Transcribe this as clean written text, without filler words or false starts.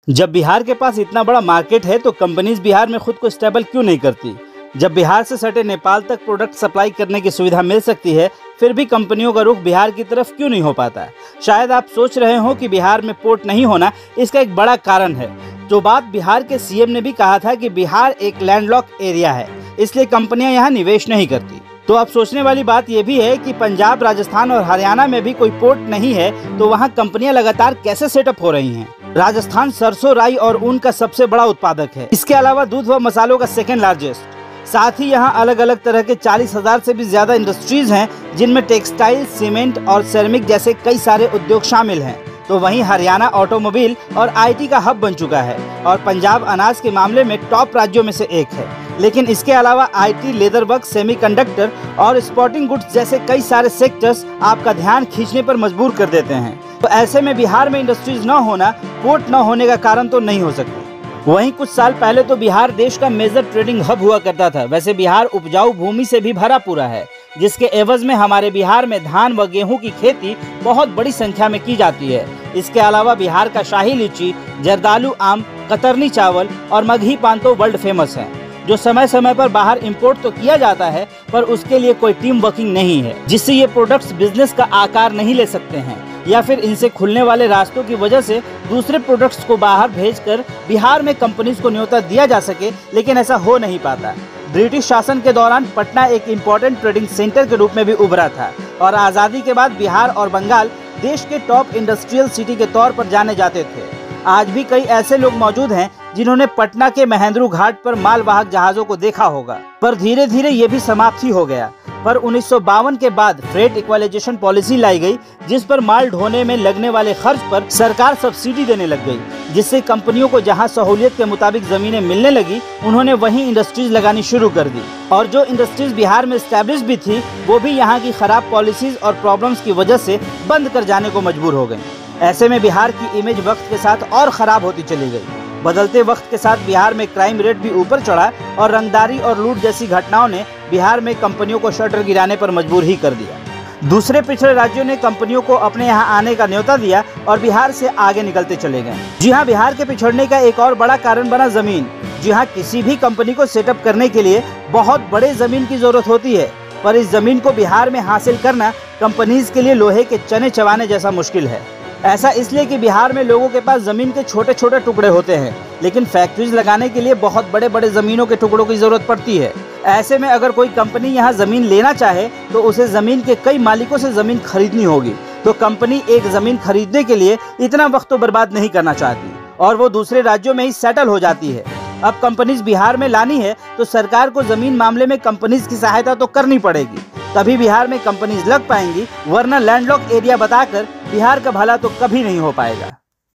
जब बिहार के पास इतना बड़ा मार्केट है तो कंपनीज बिहार में खुद को स्टेबल क्यों नहीं करती। जब बिहार से सटे नेपाल तक प्रोडक्ट सप्लाई करने की सुविधा मिल सकती है, फिर भी कंपनियों का रुख बिहार की तरफ क्यों नहीं हो पाता। शायद आप सोच रहे हो कि बिहार में पोर्ट नहीं होना इसका एक बड़ा कारण है। जो बात बिहार के सीएम ने भी कहा था कि बिहार एक लैंडलॉक एरिया है, इसलिए कंपनियां यहाँ निवेश नहीं करती। तो अब सोचने वाली बात यह भी है कि पंजाब, राजस्थान और हरियाणा में भी कोई पोर्ट नहीं है, तो वहाँ कंपनियां लगातार कैसे सेटअप हो रही हैं। राजस्थान सरसों, राई और ऊन का सबसे बड़ा उत्पादक है। इसके अलावा दूध व मसालों का सेकेंड लार्जेस्ट। साथ ही यहाँ अलग अलग तरह के 40,000 से भी ज्यादा इंडस्ट्रीज हैं, जिनमें टेक्सटाइल, सीमेंट और सेरेमिक जैसे कई सारे उद्योग शामिल हैं। तो वहीं हरियाणा ऑटोमोबाइल और आईटी का हब बन चुका है और पंजाब अनाज के मामले में टॉप राज्यों में से एक है। लेकिन इसके अलावा आईटी, लेदर वर्क, सेमीकंडक्टर और स्पोर्टिंग गुड्स जैसे कई सारे सेक्टर्स आपका ध्यान खींचने पर मजबूर कर देते हैं। तो ऐसे में बिहार में इंडस्ट्रीज न होना पोर्ट न होने का कारण तो नहीं हो सकती। वहीं कुछ साल पहले तो बिहार देश का मेजर ट्रेडिंग हब हुआ करता था। वैसे बिहार उपजाऊ भूमि से भी भरा पूरा है, जिसके एवज में हमारे बिहार में धान व गेहूं की खेती बहुत बड़ी संख्या में की जाती है। इसके अलावा बिहार का शाही लीची, जर्दालू आम, कतरनी चावल और मगही पान तो वर्ल्ड फेमस है, जो समय समय पर बाहर इंपोर्ट तो किया जाता है, पर उसके लिए कोई टीम वर्किंग नहीं है, जिससे ये प्रोडक्ट्स बिजनेस का आकार नहीं ले सकते हैं, या फिर इनसे खुलने वाले रास्तों की वजह से दूसरे प्रोडक्ट्स को बाहर भेजकर बिहार में कंपनीज को न्योता दिया जा सके, लेकिन ऐसा हो नहीं पाता। ब्रिटिश शासन के दौरान पटना एक इम्पोर्टेंट ट्रेडिंग सेंटर के रूप में भी उभरा था और आज़ादी के बाद बिहार और बंगाल देश के टॉप इंडस्ट्रियल सिटी के तौर पर जाने जाते थे। आज भी कई ऐसे लोग मौजूद हैं जिन्होंने पटना के महेंद्रू घाट पर मालवाहक जहाज़ों को देखा होगा, पर धीरे धीरे ये भी समाप्त ही हो गया। पर 1952 के बाद फ्रेट इक्वलाइजेशन पॉलिसी लाई गई, जिस पर माल ढोने में लगने वाले खर्च पर सरकार सब्सिडी देने लग गई, जिससे कंपनियों को जहां सहूलियत के मुताबिक जमीनें मिलने लगी, उन्होंने वहीं इंडस्ट्रीज लगानी शुरू कर दी। और जो इंडस्ट्रीज बिहार में एस्टैब्लिश भी थी, वो भी यहाँ की खराब पॉलिसीज और प्रॉब्लम्स की वजह से बंद कर जाने को मजबूर हो गई। ऐसे में बिहार की इमेज वक्त के साथ और खराब होती चली गई। बदलते वक्त के साथ बिहार में क्राइम रेट भी ऊपर चढ़ा और रंगदारी और लूट जैसी घटनाओं ने बिहार में कंपनियों को शटर गिराने पर मजबूर ही कर दिया। दूसरे पिछड़े राज्यों ने कंपनियों को अपने यहाँ आने का न्योता दिया और बिहार से आगे निकलते चले गए। जी हाँ, बिहार के पिछड़ने का एक और बड़ा कारण बना जमीन। जी हाँ, किसी भी कंपनी को सेटअप करने के लिए बहुत बड़े जमीन की जरूरत होती है, पर इस जमीन को बिहार में हासिल करना कंपनीज के लिए लोहे के चने चबाने जैसा मुश्किल है। ऐसा इसलिए कि बिहार में लोगों के पास जमीन के छोटे छोटे टुकड़े होते हैं, लेकिन फैक्ट्रीज लगाने के लिए बहुत बड़े बड़े जमीनों के टुकड़ों की जरूरत पड़ती है। ऐसे में अगर कोई कंपनी यहाँ जमीन लेना चाहे तो उसे जमीन के कई मालिकों से जमीन खरीदनी होगी। तो कंपनी एक जमीन खरीदने के लिए इतना वक्त तो बर्बाद नहीं करना चाहती और वो दूसरे राज्यों में ही सेटल हो जाती है। अब कंपनीज बिहार में लानी है तो सरकार को जमीन मामले में कंपनीज की सहायता तो करनी पड़ेगी, तभी बिहार में कंपनीज लग पाएंगी, वरना लैंडलॉक एरिया बताकर बिहार का भला तो कभी नहीं हो पाएगा।